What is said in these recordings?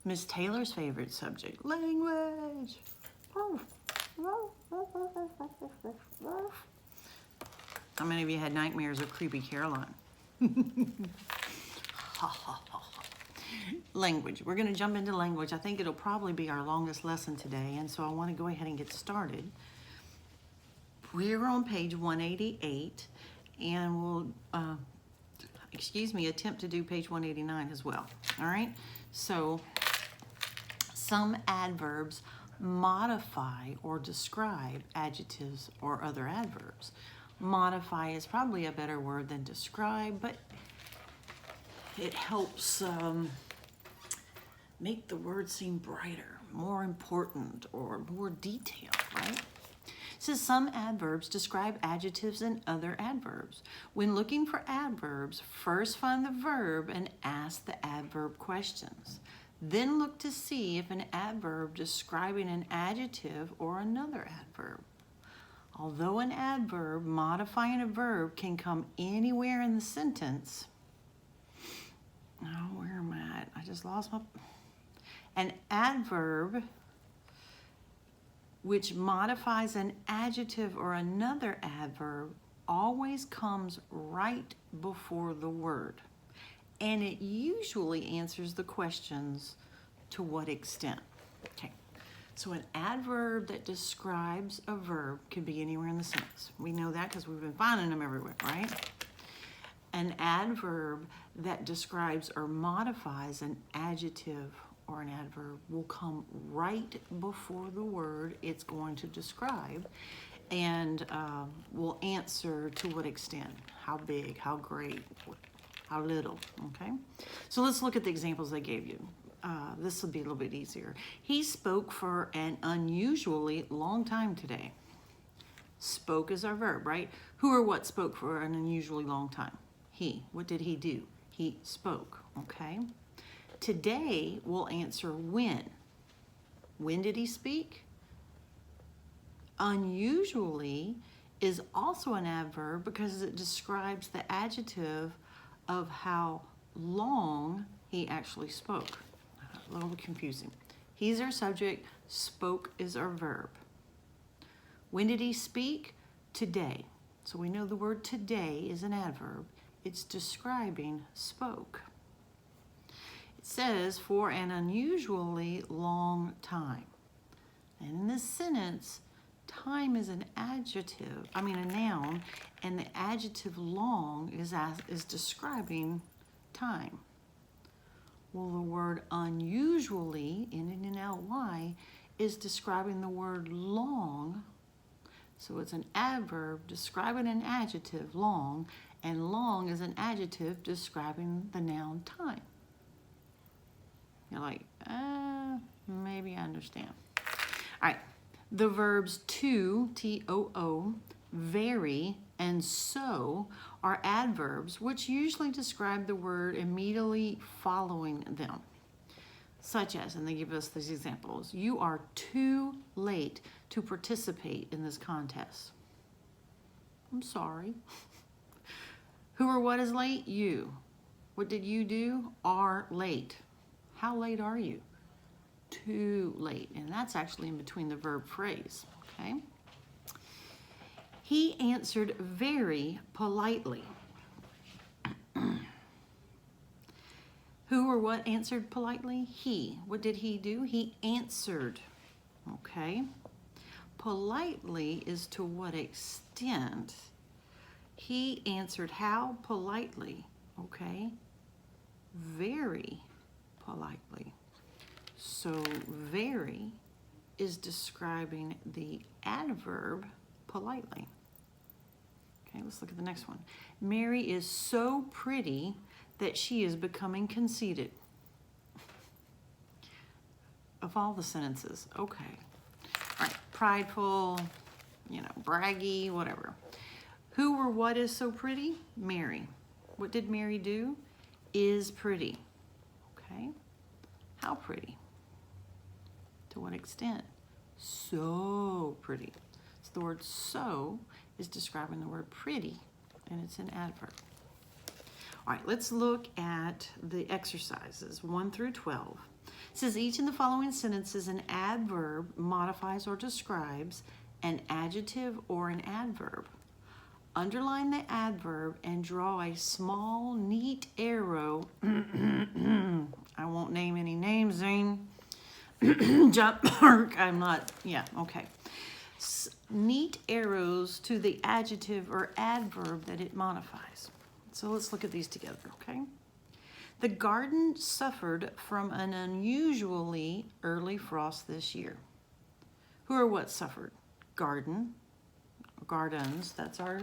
Miss Taylor's favorite subject, language. How many of you had nightmares of creepy Caroline? Language. We're going to jump into language. I think it'll probably be our longest lesson today, and so I want to go ahead and get started. We're on page 188, and we'll, attempt to do page 189 as well. All right? So, some adverbs modify or describe adjectives or other adverbs. Modify is probably a better word than describe, but it helps make the word seem brighter, more important, or more detailed, right? It says some adverbs describe adjectives and other adverbs. When looking for adverbs, first find the verb and ask the adverb questions. Then look to see if an adverb describing an adjective or another adverb. Although an adverb modifying a verb can come anywhere in the sentence, where am I at? I just lost my... An adverb which modifies an adjective or another adverb always comes right before the word. And it usually answers the questions, to what extent? Okay, so an adverb that describes a verb could be anywhere in the sentence. We know that because we've been finding them everywhere, right? An adverb that describes or modifies an adjective or an adverb will come right before the word it's going to describe, and will answer to what extent, how big, how great, how little, okay? So let's look at the examples I gave you. This will be a little bit easier. He spoke for an unusually long time today. Spoke is our verb, right? Who or what spoke for an unusually long time? He. What did he do? He spoke, okay? Today will answer when. When did he speak? Unusually is also an adverb because it describes the adjective of how long he actually spoke. A little bit confusing. He's our subject, spoke is our verb. When did he speak? Today. So we know the word today is an adverb. It's describing spoke. It says for an unusually long time. And in this sentence, time is an adjective, a noun, and the adjective long is describing time. Well, the word unusually, N-N-L-Y, is describing the word long. So it's an adverb describing an adjective, long, and long is an adjective describing the noun time. You're like, maybe I understand. All right, the verbs to, T-O-O, very, and so are adverbs which usually describe the word immediately following them. Such as, and they give us these examples, you are too late to participate in this contest. I'm sorry. Who or what is late? You. What did you do? Are late. How late are you? Too late. And that's actually in between the verb phrase, okay? He answered very politely. Who or what answered politely? He. What did he do? He answered, okay? Politely is to what extent. He answered how politely, okay? Very politely. So very is describing the adverb politely. Okay, let's look at the next one. Mary is so pretty that she is becoming conceited. Of all the sentences, okay. All right, prideful, braggy, whatever. Who or what is so pretty? Mary. What did Mary do? Is pretty. Okay. How pretty? To what extent? So pretty. So the word so is describing the word pretty, and it's an adverb. All right, let's look at the exercises 1 through 12. It says each in the following sentences an adverb modifies or describes an adjective or an adverb. Underline the adverb and draw a small, neat arrow. I won't name any names, Zane. Jump mark. I'm not, yeah, okay. Neat arrows to the adjective or adverb that it modifies. So let's look at these together, okay? The garden suffered from an unusually early frost this year. Who or what suffered? Garden, gardens, that's our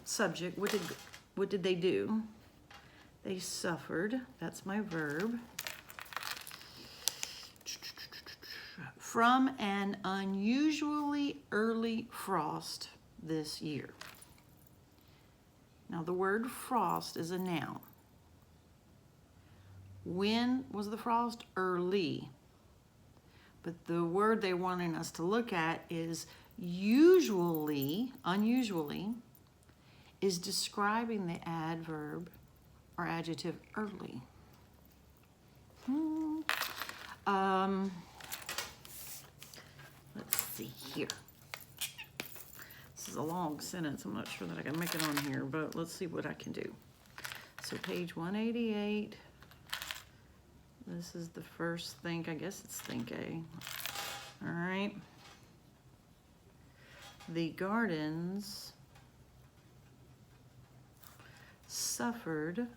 subject. What did they do? They suffered, that's my verb, from an unusually early frost this year. Now the word frost is a noun. When was the frost? Early. But the word they're wanting us to look at is usually, unusually, is describing the adverb or adjective early. Let's see here. This is a long sentence. I'm not sure that I can make it on here, but let's see what I can do. So page 188. This is the first think. I guess it's think A. All right. The gardens suffered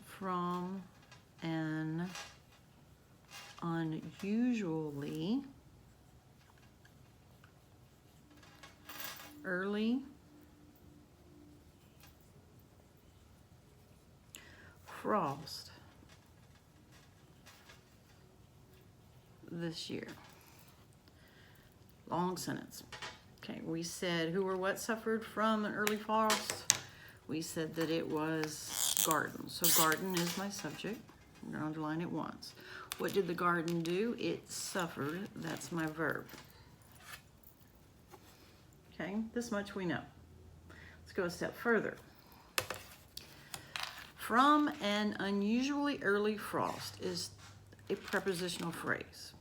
from an unusually early frost this year. Long sentence. Okay, we said who or what suffered from an early frost. We said that it was garden. So garden is my subject. I'm going to underline it once. What did the garden do? It suffered. That's my verb. Okay, this much we know. Let's go a step further. From an unusually early frost is a prepositional phrase.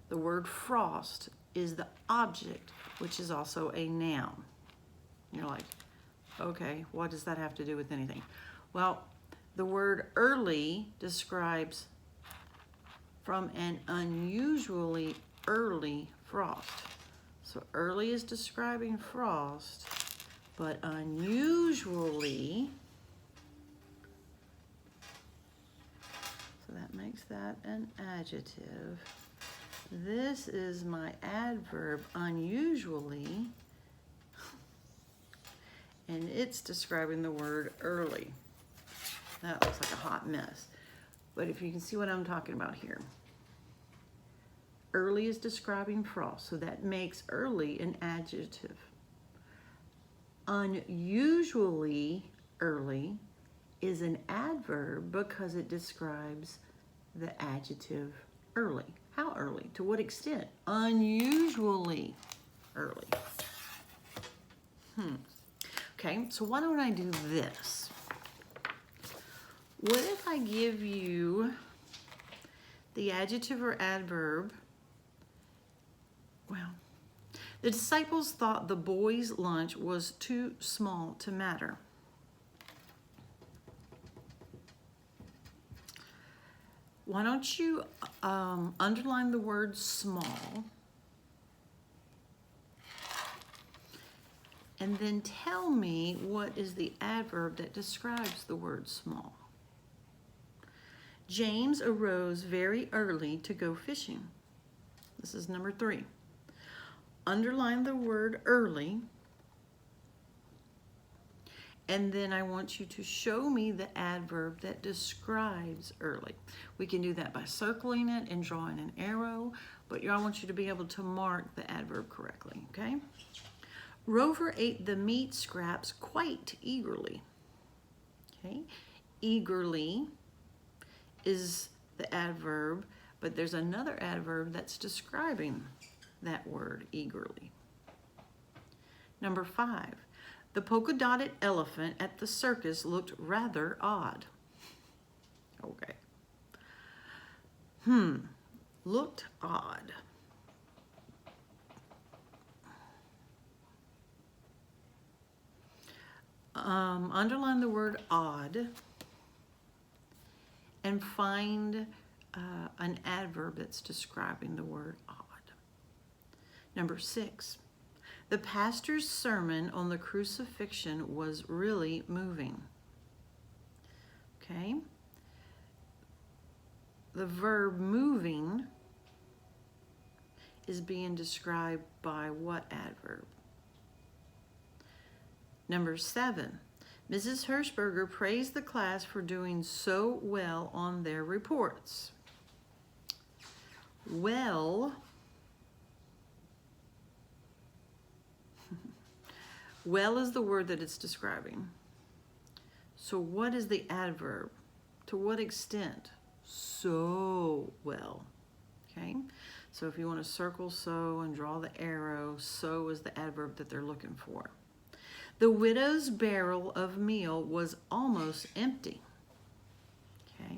The word frost is the object, which is also a noun. You're like, okay, what does that have to do with anything? Well, the word early describes from an unusually early frost. So early is describing frost, but unusually, so that makes that an adjective. This is my adverb, unusually, and it's describing the word early. That looks like a hot mess. But if you can see what I'm talking about here. Early is describing frost, so that makes early an adjective. Unusually early is an adverb because it describes the adjective early. How early? To what extent? Unusually early. Okay, so why don't I do this? What if I give you the adjective or adverb? Well, the disciples thought the boys' lunch was too small to matter. Why don't you underline the word small and then tell me what is the adverb that describes the word small. James arose very early to go fishing. This is number 3. Underline the word early, and then I want you to show me the adverb that describes early. We can do that by circling it and drawing an arrow, but I want you to be able to mark the adverb correctly, okay? Rover ate the meat scraps quite eagerly, okay? Eagerly is the adverb, but there's another adverb that's describing that word, eagerly. Number 5, The polka-dotted elephant at the circus looked rather odd. Okay. Looked odd. Underline the word odd and find an adverb that's describing the word odd. Number 6, the pastor's sermon on the crucifixion was really moving. Okay. The verb moving is being described by what adverb? Number 7, Mrs. Hirschberger praised the class for doing so well on their reports. Well, well is the word that it's describing. So what is the adverb? To what extent? So well. Okay, so if you want to circle so and draw the arrow, so is the adverb that they're looking for. The widow's barrel of meal was almost empty. Okay,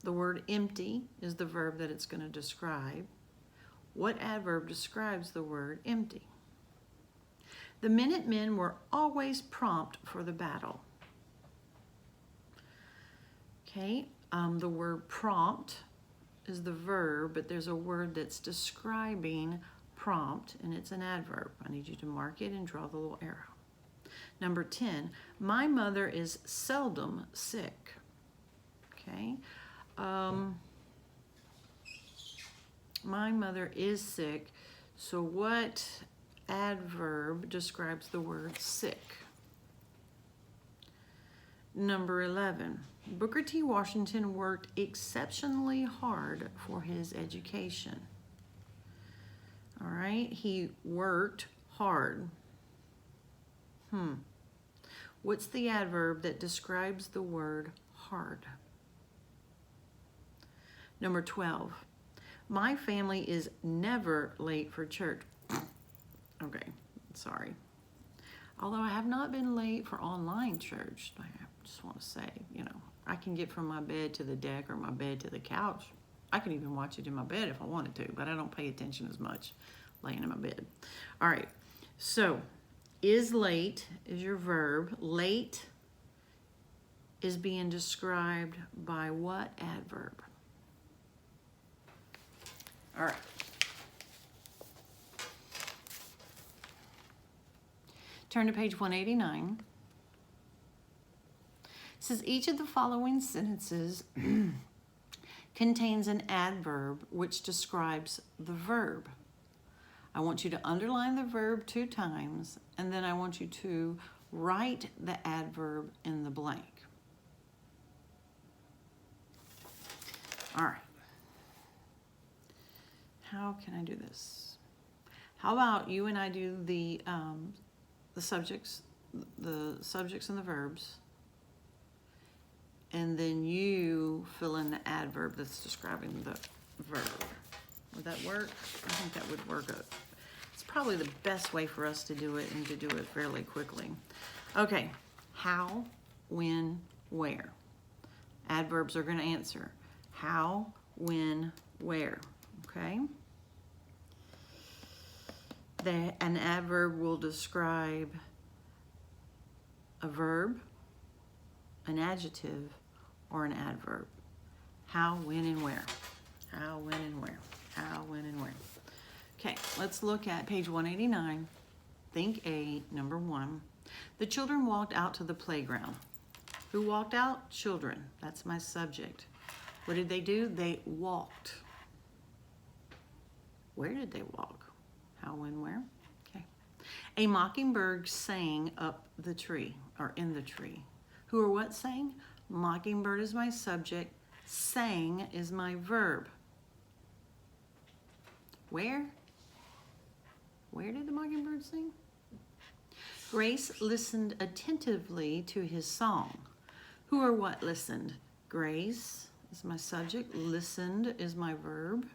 the word empty is the verb that it's going to describe. What adverb describes the word empty? The Minutemen were always prompt for the battle. Okay, the word prompt is the verb, but there's a word that's describing prompt, and it's an adverb. I need you to mark it and draw the little arrow. Number 10, my mother is seldom sick. Okay, my mother is sick. So what adverb describes the word sick? Number 11, Booker T. Washington worked exceptionally hard for his education. All right, he worked hard. What's the adverb that describes the word hard? Number 12, my family is never late for church. Okay, sorry. Although I have not been late for online church, I just want to say, you know, I can get from my bed to the deck or my bed to the couch. I can even watch it in my bed if I wanted to, but I don't pay attention as much laying in my bed. All right, so is late is your verb. Late is being described by what adverb? All right. Turn to page 189. It says each of the following sentences contains an adverb which describes the verb. I want you to underline the verb 2 times, and then I want you to write the adverb in the blank. All right. How can I do this? How about you and I do the subjects and the verbs, and then you fill in the adverb that's describing the verb. Would that work? I think that would work. It's probably the best way for us to do it, and to do it fairly quickly. Okay, how, when, where. Adverbs are going to answer how, when, where. Okay? An adverb will describe a verb, an adjective, or an adverb. How, when, and where. How, when, and where. How, when, and where. Okay, let's look at page 189. Think A, number 1. The children walked out to the playground. Who walked out? Children. That's my subject. What did they do? They walked. Where did they walk? How, when, where? Okay. A mockingbird sang up the tree, or in the tree. Who or what sang? Mockingbird is my subject. Sang is my verb. Where? Where did the mockingbird sing? Grace listened attentively to his song. Who or what listened? Grace is my subject. Listened is my verb.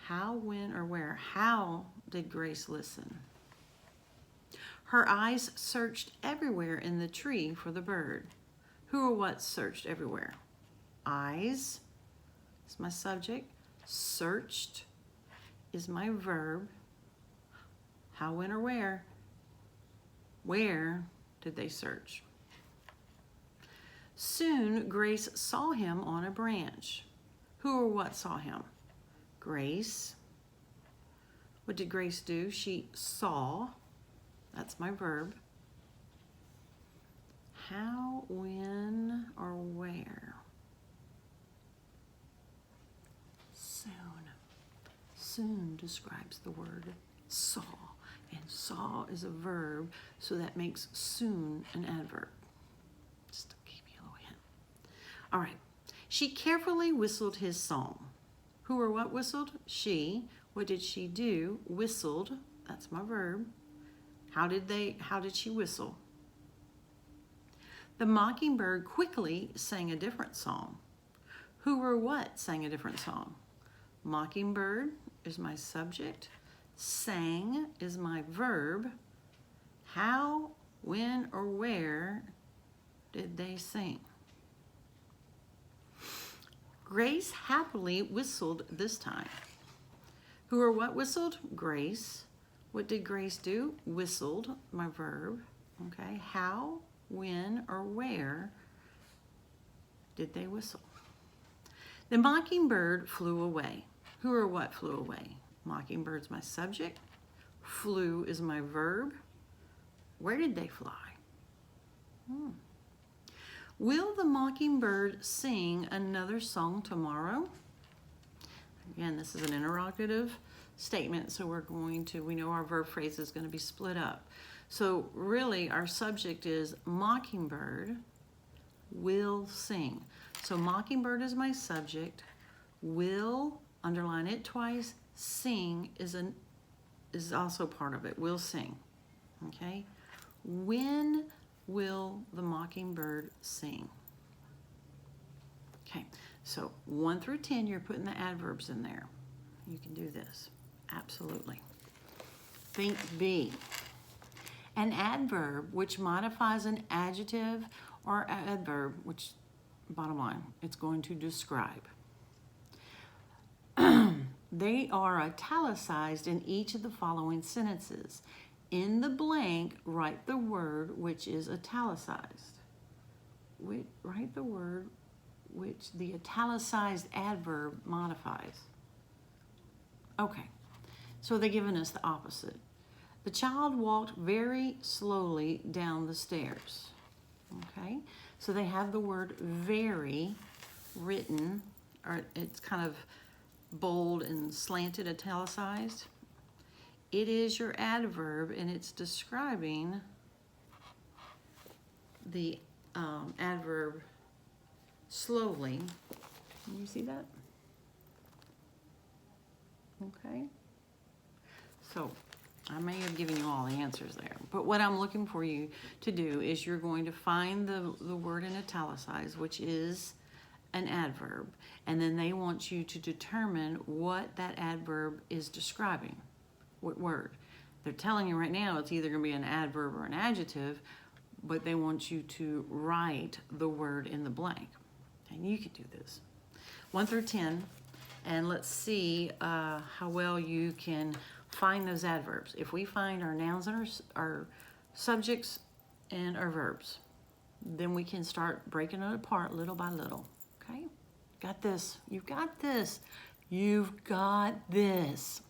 How, when, or where? How did Grace listen? Her eyes searched everywhere in the tree for the bird. Who or what searched everywhere? Eyes is my subject. Searched is my verb. How, when, or where? Where did they search? Soon Grace saw him on a branch. Who or what saw him? Grace. What did Grace do? She saw. That's my verb. How, when, or where? Soon. Soon describes the word saw. And saw is a verb, so that makes soon an adverb. Just to give you a little hint. All right. She carefully whistled his song. Who or what whistled? She. What did she do? Whistled. That's my verb. How did she whistle? The mockingbird quickly sang a different song. Who or what sang a different song? Mockingbird is my subject. Sang is my verb. How, when, or where did they sing? Grace happily whistled this time. Who or what whistled? Grace. What did Grace do? Whistled, my verb. Okay. How, when, or where did they whistle? The mockingbird flew away. Who or what flew away? Mockingbird's my subject. Flew is my verb. Where did they fly? Will the mockingbird sing another song tomorrow? Again, this is an interrogative statement, so we know our verb phrase is going to be split up. So really, our subject is mockingbird will sing. So mockingbird is my subject. Will, underline it twice. Sing is also part of it. Will sing. Okay? When will the mockingbird sing? Okay, so 1 through 10, you're putting the adverbs in there. You can do this. Absolutely. Think B. An adverb which modifies an adjective or adverb, which, bottom line, it's going to describe. They are italicized in each of the following sentences. In the blank, write the word which is italicized. Write the word which the italicized adverb modifies. Okay, so they're giving us the opposite. The child walked very slowly down the stairs. Okay, so they have the word very written, or it's kind of bold and slanted, italicized. It is your adverb, and it's describing the adverb slowly. Can you see that? Okay. So I may have given you all the answers there, but what I'm looking for you to do is you're going to find the word in italicized, which is an adverb, and then they want you to determine what that adverb is describing. What word? They're telling you right now it's either going to be an adverb or an adjective, but they want you to write the word in the blank. And you can do this. 1 through 10, and let's see how well you can find those adverbs. If we find our nouns and our subjects and our verbs, then we can start breaking it apart little by little. Okay? Got this. You've got this. You've got this.